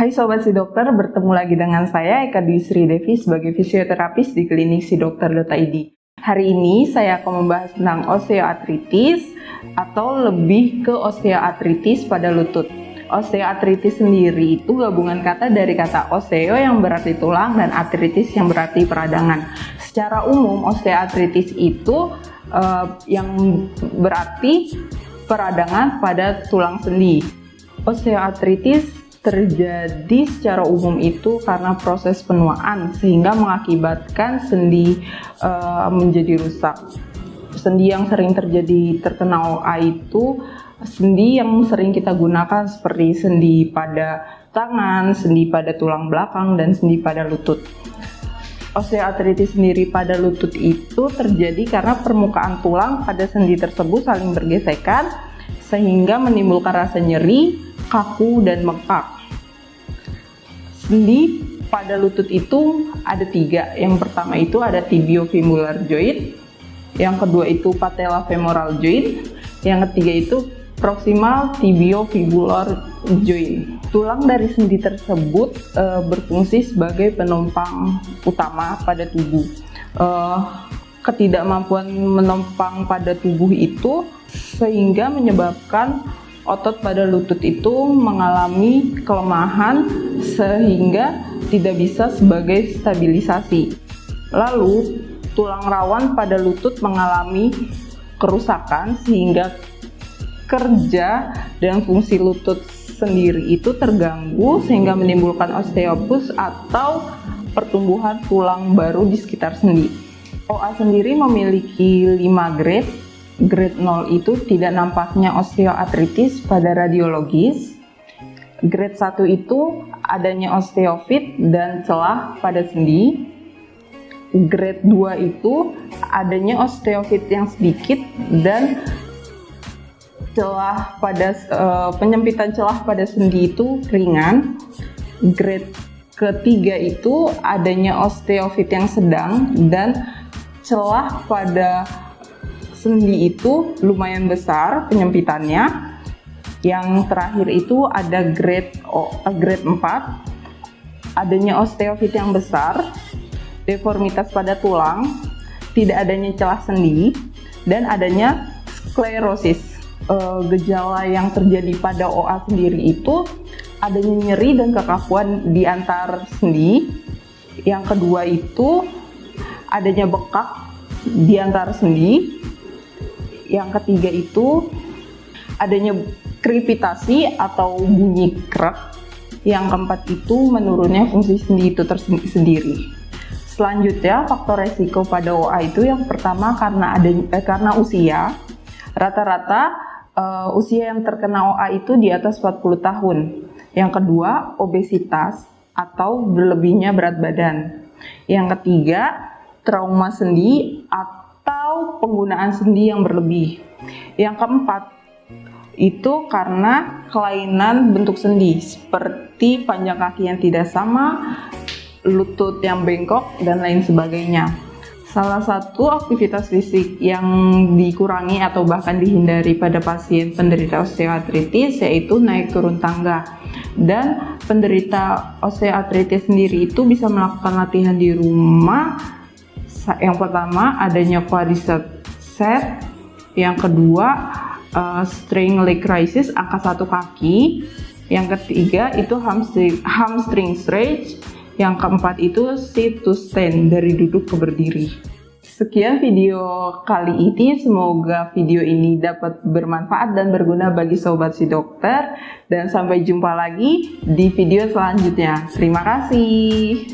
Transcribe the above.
Hai Sobat Si Dokter, bertemu lagi dengan saya Eka Dwi Sri Devi sebagai fisioterapis di klinik sidokter.id. Hari ini saya akan membahas tentang osteoartritis atau lebih ke osteoartritis pada lutut. Osteoartritis sendiri itu gabungan kata dari kata osteo yang berarti tulang dan artritis yang berarti peradangan. Secara umum osteoartritis itu yang berarti peradangan pada tulang sendi. Osteoartritis terjadi secara umum itu karena proses penuaan sehingga mengakibatkan sendi menjadi rusak. Sendi yang sering terkena OA itu sendi yang sering kita gunakan seperti sendi pada tangan, sendi pada tulang belakang, dan sendi pada lutut. Osteoartritis sendiri pada lutut itu terjadi karena permukaan tulang pada sendi tersebut saling bergesekan sehingga menimbulkan rasa nyeri, kaku, dan bengkak. Sendi pada lutut itu ada 3. Yang pertama itu ada tibiofemoral joint, yang kedua itu patellofemoral joint, yang ketiga itu proximal tibiofibular joint. Tulang dari sendi tersebut berfungsi sebagai penopang utama pada tubuh. Ketidakmampuan menopang pada tubuh itu sehingga menyebabkan otot pada lutut itu mengalami kelemahan sehingga tidak bisa sebagai stabilisasi. Lalu, tulang rawan pada lutut mengalami kerusakan sehingga kerja dan fungsi lutut sendiri itu terganggu sehingga menimbulkan osteopus atau pertumbuhan tulang baru di sekitar sendi. OA sendiri memiliki 5 grade. Grade 0 itu tidak nampaknya osteoartritis pada radiologis. Grade 1 itu adanya osteofit dan celah pada sendi. Grade 2 itu adanya osteofit yang sedikit dan celah pada penyempitan celah pada sendi itu ringan. Grade ketiga itu adanya osteofit yang sedang dan celah pada sendi itu lumayan besar penyempitannya. Yang terakhir itu ada grade 4, adanya osteofit yang besar, deformitas pada tulang, tidak adanya celah sendi, dan adanya sklerosis. Gejala yang terjadi pada OA sendiri itu adanya nyeri dan kekakuan di antar sendi. Yang kedua itu adanya bengkak di antar sendi. Yang ketiga itu adanya krepitasi atau bunyi krek. Yang keempat itu menurunnya fungsi sendi itu sendiri. Selanjutnya, faktor resiko pada OA itu yang pertama karena usia. Rata-rata usia yang terkena OA itu di atas 40 tahun. Yang kedua, obesitas atau berlebihnya berat badan. Yang ketiga, trauma sendi atau penggunaan sendi yang berlebih. Yang keempat itu karena kelainan bentuk sendi seperti panjang kaki yang tidak sama, lutut yang bengkok, dan lain sebagainya. Salah satu aktivitas fisik yang dikurangi atau bahkan dihindari pada pasien penderita osteoartritis yaitu naik turun tangga. Dan penderita osteoartritis sendiri itu bisa melakukan latihan di rumah. Yang pertama adanya quadricep set, yang kedua string leg raises angkat 1 kaki, yang ketiga itu hamstring stretch, yang keempat itu sit to stand dari duduk ke berdiri. Sekian video kali ini, semoga video ini dapat bermanfaat dan berguna bagi Sobat Si Dokter, dan sampai jumpa lagi di video selanjutnya. Terima kasih.